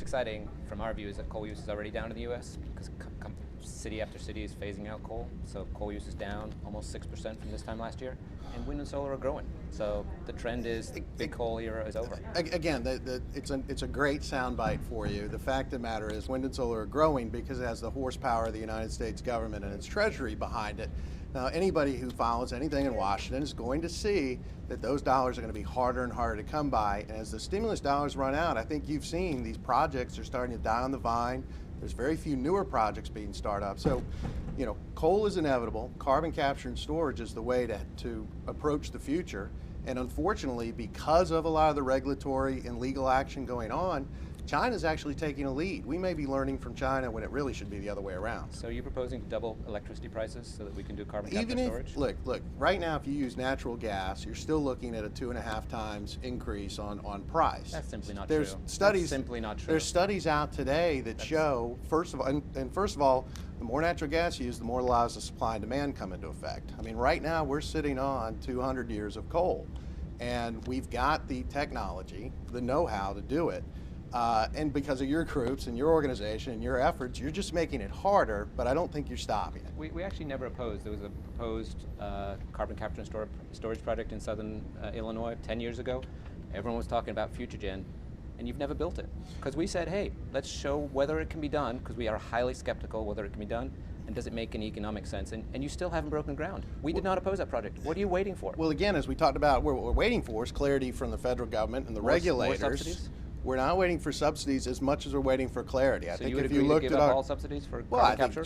exciting from our view is that coal use is already down in the U.S. because city after city is phasing out coal. So coal use is down almost 6% from this time last year, and wind and solar are growing. So the trend is the big coal era is over. Again, it's a great soundbite for you. The fact of the matter is wind and solar are growing because it has the horsepower of the United States government and its treasury behind it. Now, anybody who follows anything in Washington is going to see that those dollars are going to be harder and harder to come by. And as the stimulus dollars run out, I think you've seen these projects are starting to die on the vine. There's very few newer projects being started up. So, you know, coal is inevitable. Carbon capture and storage is the way to approach the future. And unfortunately, because of a lot of the regulatory and legal action going on, China's actually taking a lead. We may be learning from China when it really should be the other way around. So you're proposing to double electricity prices so that we can do carbon capture and storage? Look, right now if you use natural gas, you're still looking at a 2.5 times increase on price. That's simply not true. That's simply not true. There's studies out today that show, first of all, the more natural gas you use, the more allows the supply and demand come into effect. I mean, right now we're sitting on 200 years of coal, and we've got the technology, the know-how to do it. And because of your groups and your organization and your efforts, you're just making it harder, but I don't think you're stopping it. We actually never opposed. There was a proposed carbon capture and storage project in southern Illinois 10 years ago. Everyone was talking about future gen, and you've never built it. Because we said, hey, let's show whether it can be done, because we are highly skeptical whether it can be done, and does it make any economic sense? And you still haven't broken ground. We did not oppose that project. What are you waiting for? Well, again, as we talked about, what we're waiting for is clarity from the federal government and the regulators. More subsidies? We're not waiting for subsidies as much as we're waiting for clarity. I think if you looked at all subsidies for carbon capture?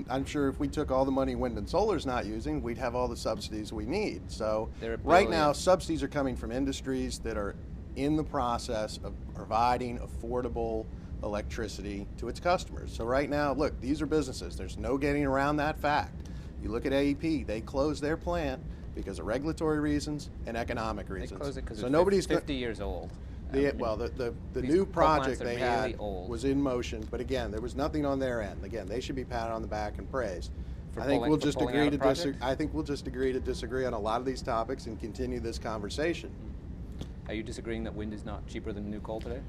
I'm sure if we took all the money wind and solar's not using, we'd have all the subsidies we need. So right now, subsidies are coming from industries that are in the process of providing affordable electricity to its customers. So right now, look, these are businesses. There's no getting around that fact. You look at AEP, they closed their plant because of regulatory reasons and economic reasons. They closed it because nobody's 50 years old. The new project they had was in motion, but again, there was nothing on their end. Again, they should be patted on the back and praised. I think we'll just agree to disagree on a lot of these topics and continue this conversation. Are you disagreeing that wind is not cheaper than new coal today?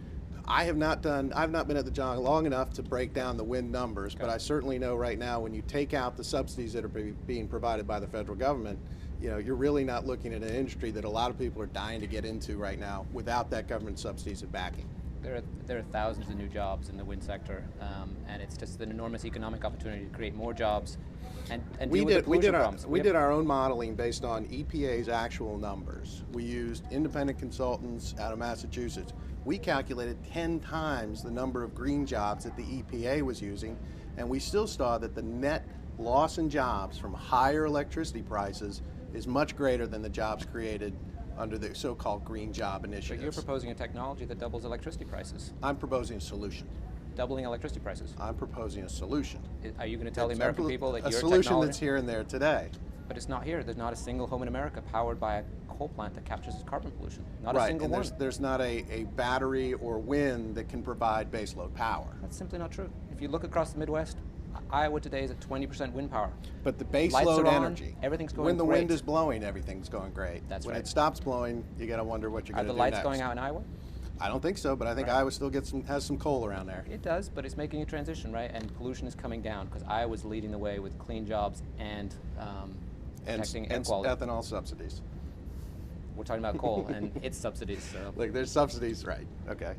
I've not been at the job long enough to break down the wind numbers, but I certainly know right now when you take out the subsidies that are being provided by the federal government, you know, you're really not looking at an industry that a lot of people are dying to get into right now without that government subsidies and backing. There are thousands of new jobs in the wind sector, and it's just an enormous economic opportunity to create more jobs and deal with the pollution problems. We did our own modeling based on EPA's actual numbers. We used independent consultants out of Massachusetts. We calculated 10 times the number of green jobs that the EPA was using, and we still saw that the net loss in jobs from higher electricity prices is much greater than the jobs created under the so-called green job initiatives. But you're proposing a technology that doubles electricity prices. I'm proposing a solution. Doubling electricity prices? I'm proposing a solution. Are you going to tell the American people that your technology... A solution that's here and there today. But it's not here. There's not a single home in America powered by a coal plant that captures carbon pollution. Not a single one. There's not a battery or wind that can provide baseload power. That's simply not true. If you look across the Midwest, Iowa today is at 20% wind power. But the baseload energy, everything's going when the great. Wind is blowing, everything's going great. That's when right. it stops blowing, you got to wonder what you're going to do next. Are next. the lights going out in Iowa? I don't think so, but I think Iowa still has some coal around there. It does, but it's making a transition, right? And pollution is coming down because Iowa's leading the way with clean jobs and protecting air quality. And ethanol subsidies. We're talking about coal and its subsidies. So. Look, there's subsidies, right? Okay.